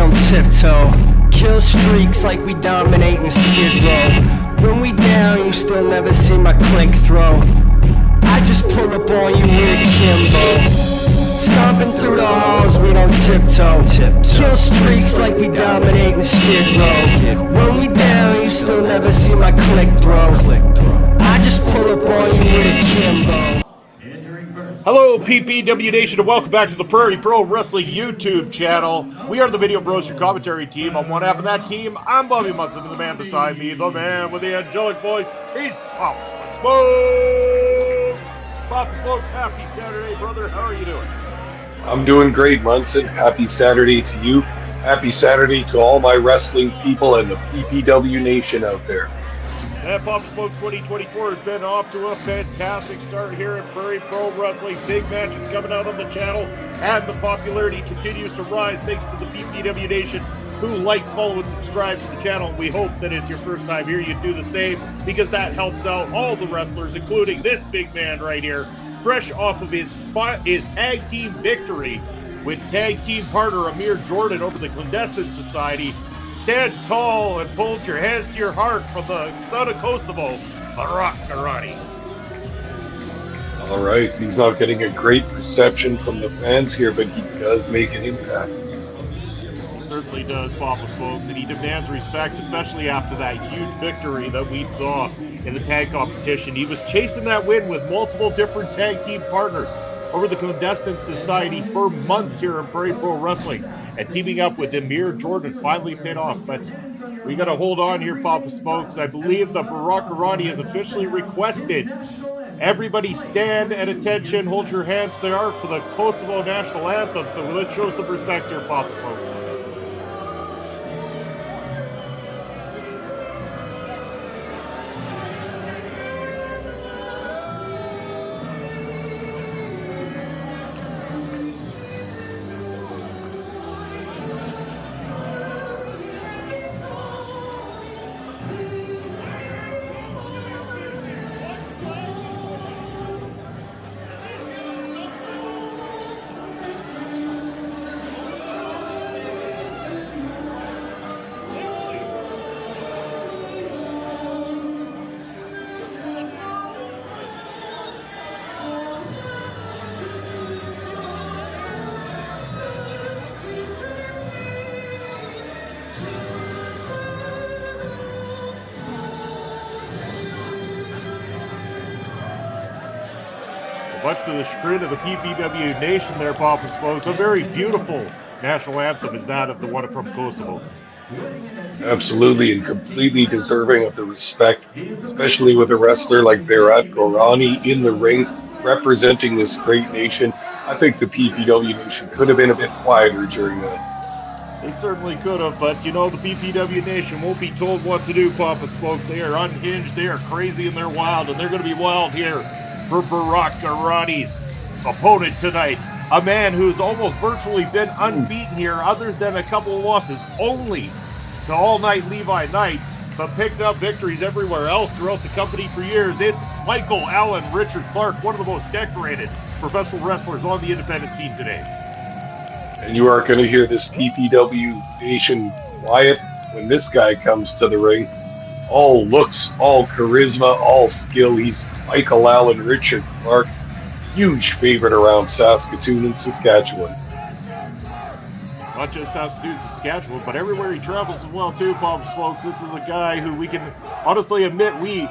don't tiptoe. Kill streaks like we dominate in Skid Row. When we down, you still never see my click throw. I just pull up on you with a Kimbo. Stomping through the halls, we don't tiptoe. Kill streaks like we dominate in Skid Row. When we down, you still never see my click throw. I just pull up on you with a Kimbo. Hello, PPW Nation, and welcome back to the Prairie Pro Wrestling YouTube channel. We are the Video Bros, your commentary team. On one half of that team, I'm Bobby Munson, and the man beside me, the man with the angelic voice, he's Papa Smokes. Papa Smokes, happy Saturday, brother. How are you doing? I'm doing great, Munson. Happy Saturday to you. Happy Saturday to all my wrestling people and the PPW Nation out there. And Papa Smokes 2024 has been off to a fantastic start here at Prairie Pro Wrestling. Big matches coming out on the channel, and the popularity continues to rise thanks to the PPW Nation who like, follow, and subscribe to the channel. We hope that it's your first time here. You do the same because that helps out all the wrestlers, including this big man right here, fresh off of his tag team victory with tag team partner Amir Jordan over the Clandestine Society. Stand tall and hold your hands to your heart from the son of Kosovo, Berat Gorani. All right, he's not getting a great reception from the fans here, but he does make an impact. He certainly does, Papa Smokes, and he demands respect, especially after that huge victory that we saw in the tag competition. He was chasing that win with multiple different tag team partners over the Clandestine Society for months here in Prairie Pro Wrestling, and teaming up with Amir Jordan finally paid off. But we got to hold on here, Papa Smokes. I believe the Berat Gorani has officially requested everybody stand at attention, hold your hand to their heart for the Kosovo national anthem. So let's show some respect here, Papa Smokes. Much to the chagrin of the PPW Nation there, Papa Smokes, a very beautiful national anthem is that of the one from Kosovo. Absolutely, and completely deserving of the respect, especially with a wrestler like Berat Gorani in the ring, representing this great nation. I think the PPW Nation could have been a bit quieter during that. They certainly could have, but you know, the PPW Nation won't be told what to do, Papa Smokes. They are unhinged, they are crazy, and they're wild, and they're going to be wild here for Berat Gorani's opponent tonight. A man who's almost virtually been unbeaten here other than a couple of losses only to All Night Levi Knight, but picked up victories everywhere else throughout the company for years. It's Michael Allen Richard Clark, one of the most decorated professional wrestlers on the independent scene today. And you aren't going to hear this PPW Nation quiet when this guy comes to the ring. All looks, all charisma, all skill. He's Michael Allen Richard Clark, huge favorite around Saskatoon and Saskatchewan. Not just Saskatoon, Saskatchewan, but everywhere he travels as well too, Papa Smokes. This is a guy who we can honestly admit we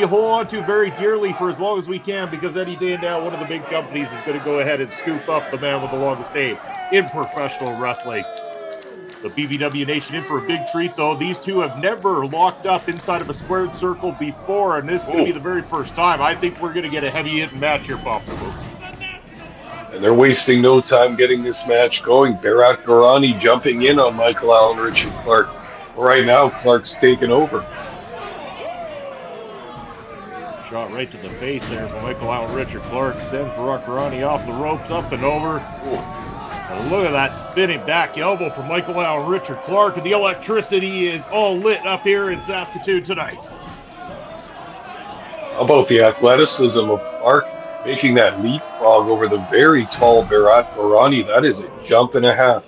hold on to very dearly for as long as we can, because any day now one of the big companies is going to go ahead and scoop up the man with the longest name in professional wrestling. The PPW Nation in for a big treat, though. These two have never locked up inside of a squared circle before, and this is going to be the very first time. I think we're going to get a heavy-hitting match here, Papa Smokes. And they're wasting no time getting this match going. Berat Gorani jumping in on Michael Allen Richard Clark. Right now, Clark's taken over. Shot right to the face there from Michael Allen Richard Clark. Sends Berat Gorani off the ropes, up and over. And look at that spinning back elbow from Michael Allen Richard Clark, and the electricity is all lit up here in Saskatoon tonight. How about the athleticism of Clark making that leapfrog over the very tall Berat Gorani? That is a jump and a half.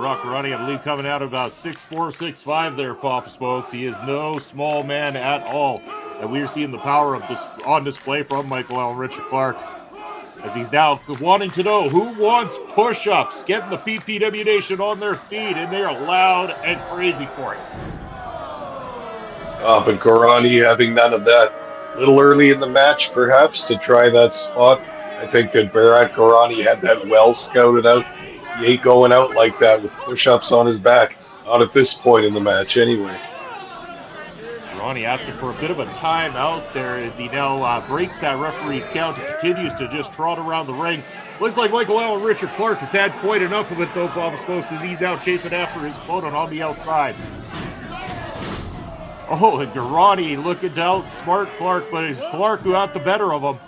Berat Gorani, I believe, coming out about 6'4", 6'5" there, Papa Smokes. He is no small man at all. And we are seeing the power of this on display from Michael Allen Richard Clark, as he's now wanting to know who wants push-ups, getting the PPW Nation on their feet, and they are loud and crazy for it. But Gorani having none of that. A little early in the match, perhaps, to try that spot. I think that Berat Gorani had that well scouted out. He ain't going out like that with push-ups on his back. Not at this point in the match, anyway. Gorani asking for a bit of a timeout there as he now breaks that referee's count and continues to just trot around the ring. Looks like Michael Allen Richard Clark has had quite enough of it, though, Bob Smokes, as he's now chasing after his opponent on the outside. Oh, and Gorani looking to outsmart Clark, but it's Clark who got the better of him.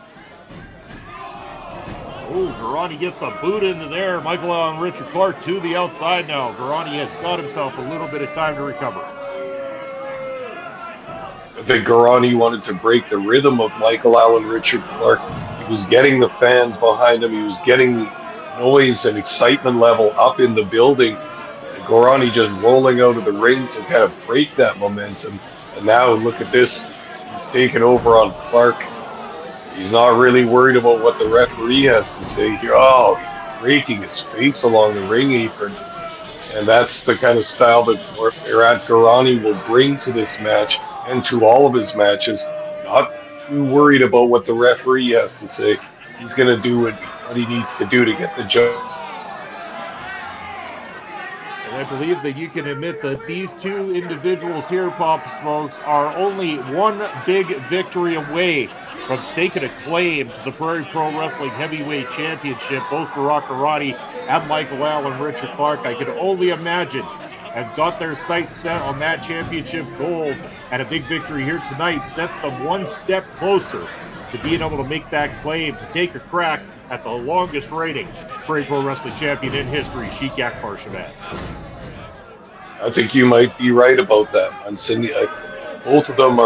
Oh, Gorani gets the boot into there. Michael Allen Richard Clark to the outside now. Gorani has got himself a little bit of time to recover. I think Gorani wanted to break the rhythm of Michael Allen Richard Clark. He was getting the fans behind him. He was getting the noise and excitement level up in the building. And Gorani just rolling out of the ring to kind of break that momentum. And now look at this. He's taken over on Clark. He's not really worried about what the referee has to say here. Oh, breaking his face along the ring apron. And that's the kind of style that Berat Gorani will bring to this match and to all of his matches. Not too worried about what the referee has to say. He's going to do what he needs to do to get the job. And I believe that you can admit that these two individuals here, Papa Smokes, are only one big victory away from staking a claim to the Prairie Pro Wrestling Heavyweight Championship. Both Berat Gorani and Michael Allen Richard Clark, I can only imagine, have got their sights set on that championship gold, and a big victory here tonight sets them one step closer to being able to make that claim, to take a crack at the longest reigning Prairie Pro Wrestling champion in history, Sheik Akbar Shabazz. I think you might be right about that, Munson. Both of them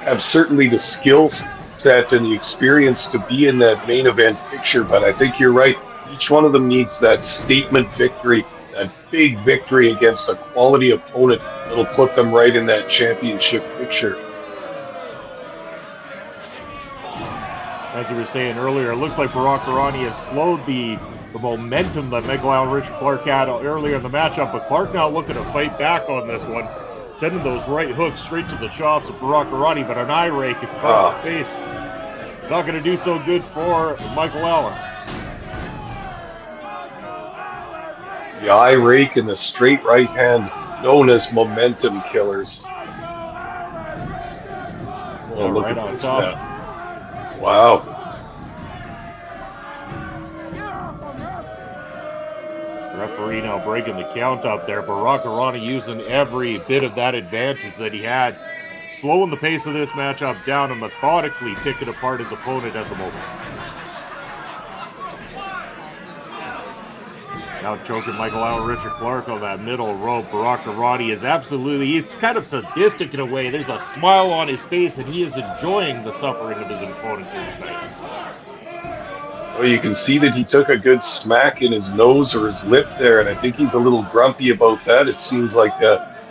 have certainly the skill set and the experience to be in that main event picture, but I think you're right. Each one of them needs that statement victory, that big victory against a quality opponent that'll put them right in that championship picture. As you were saying earlier, it looks like Berat Gorani has slowed the momentum that Michael Allen Richard Clark had earlier in the matchup, but Clark now looking to fight back on this one, sending those right hooks straight to the chops of Berat Gorani, but an eye rake across the face. Not going to do so good for Michael Allen. The eye rake and the straight right hand, known as momentum killers. Oh, look right at on this top. now. Wow. Referee now breaking the count up there. Berat Gorani using every bit of that advantage that he had, slowing the pace of this matchup down and methodically picking apart his opponent at the moment. Now choking Michael Allen Richard Clark on that middle rope. Berat Gorani is he's kind of sadistic in a way. There's a smile on his face and he is enjoying the suffering of his opponent here tonight. Well, you can see that he took a good smack in his nose or his lip there, and I think he's a little grumpy about that. It seems like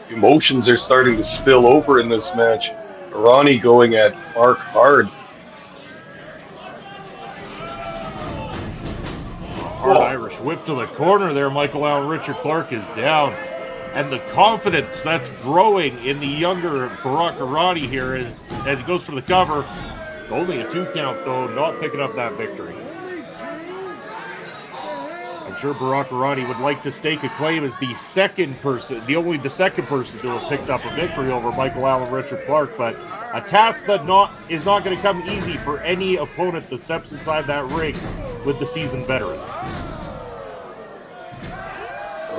emotions are starting to spill over in this match. Gorani going at Clark hard. Hard Irish whip to the corner there. Michael Allen Richard Clark is down. And the confidence that's growing in the younger Berat Gorani here as he goes for the cover. Only a 2 count, though, not picking up that victory. I'm sure Berat Gorani would like to stake a claim as the second person to have picked up a victory over Michael Allen Richard Clark, but a task that is not going to come easy for any opponent that steps inside that ring with the seasoned veteran.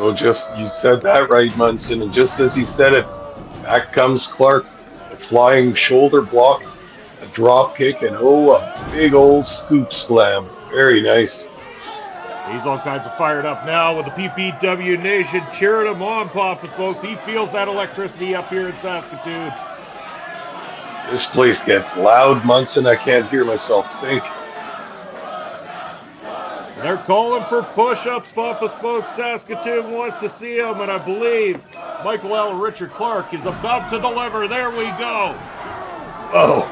Oh, you said that right, Munson, and just as he said it, back comes Clark, a flying shoulder block, a drop kick, and a big old scoop slam. Very nice. He's all kinds of fired up now with the PPW Nation cheering him on, Papa Smokes. He feels that electricity up here in Saskatoon. This place gets loud, Munson. I can't hear myself think. They're calling for push-ups. Papa Smoke Saskatoon wants to see them, and I believe Michael Allen Richard Clark is about to deliver. There we go. Oh.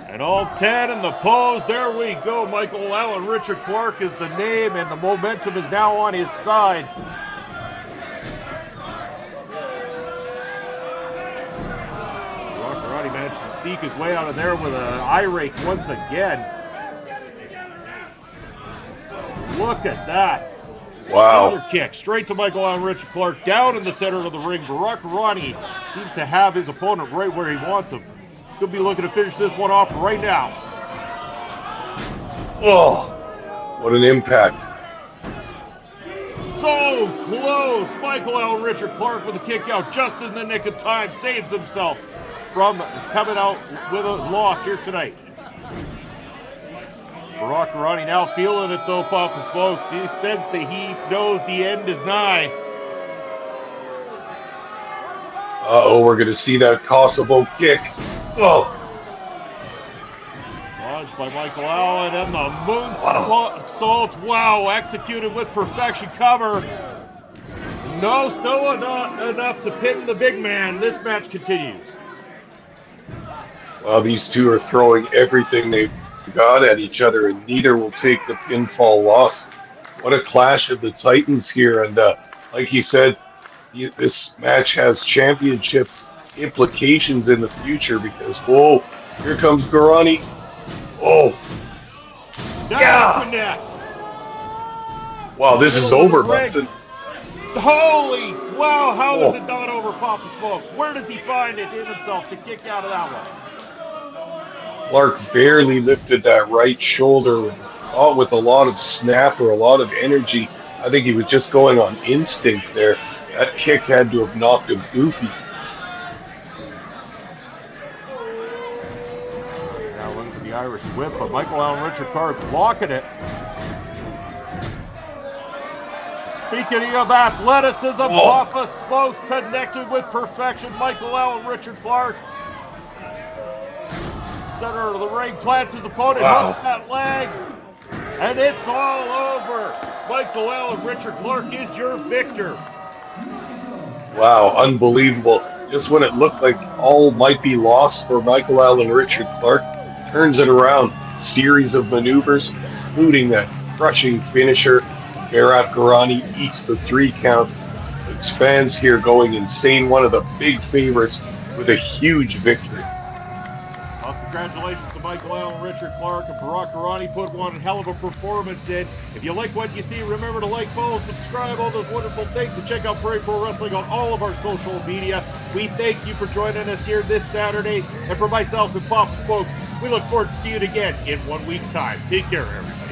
And all 10 in the pose. There we go. Michael Allen Richard Clark is the name, and the momentum is now on his side. Barat Gorani managed to sneak his way out of there with an eye rake once again. Look at that. Wow. Scissor kick straight to Michael Allen Richard Clark down in the center of the ring. Barat Gorani seems to have his opponent right where he wants him. Could be looking to finish this one off right now. Oh, what an impact. So close. Michael Allen Richard Clark with a kick out just in the nick of time. Saves himself from coming out with a loss here tonight. Barat Gorani now feeling it though, Papa Smokes. He sensed the heat, knows the end is nigh. Uh-oh, we're going to see that Kosovo kick. Oh. Dodged by Michael Allen and the moonsault. Wow, executed with perfection. Cover. No, still not enough to pin the big man. This match continues. Well, these two are throwing everything they've got at each other, and neither will take the pinfall loss. What a clash of the Titans here. And like he said, this match has championship implications in the future because, whoa, here comes Gorani. Oh, Now connects. Wow, this is over, Bunsen. Holy, wow, how is it not over, Papa Smokes? Where does he find it in himself to kick out of that one? Clark barely lifted that right shoulder with a lot of snap or a lot of energy. I think he was just going on instinct there. That kick had to have knocked him goofy. Now looking for the Irish whip, but Michael Allen Richard Clark blocking it. Speaking of athleticism, Papa Smokes connected with perfection. Michael Allen Richard Clark. Center of the ring, plants his opponent, hooks that leg, and it's all over. Michael Allen Richard Clark is your victor. Wow, unbelievable. Just when it looked like all might be lost for Michael Allen Richard Clark, turns it around. Series of maneuvers, including that crushing finisher. Berat Gorani eats the 3 count. Its fans here going insane. One of the big favorites with a huge victory. Well, congratulations to Michael Allen Richard Clark and Barat Gorani. Put one hell of a performance in. If you like what you see, remember to like, follow, subscribe, all those wonderful things, and check out Prairie Pro Wrestling on all of our social media. We thank you for joining us here this Saturday. And for myself and Papa Smoke, we look forward to seeing you again in 1 week's time. Take care, everybody.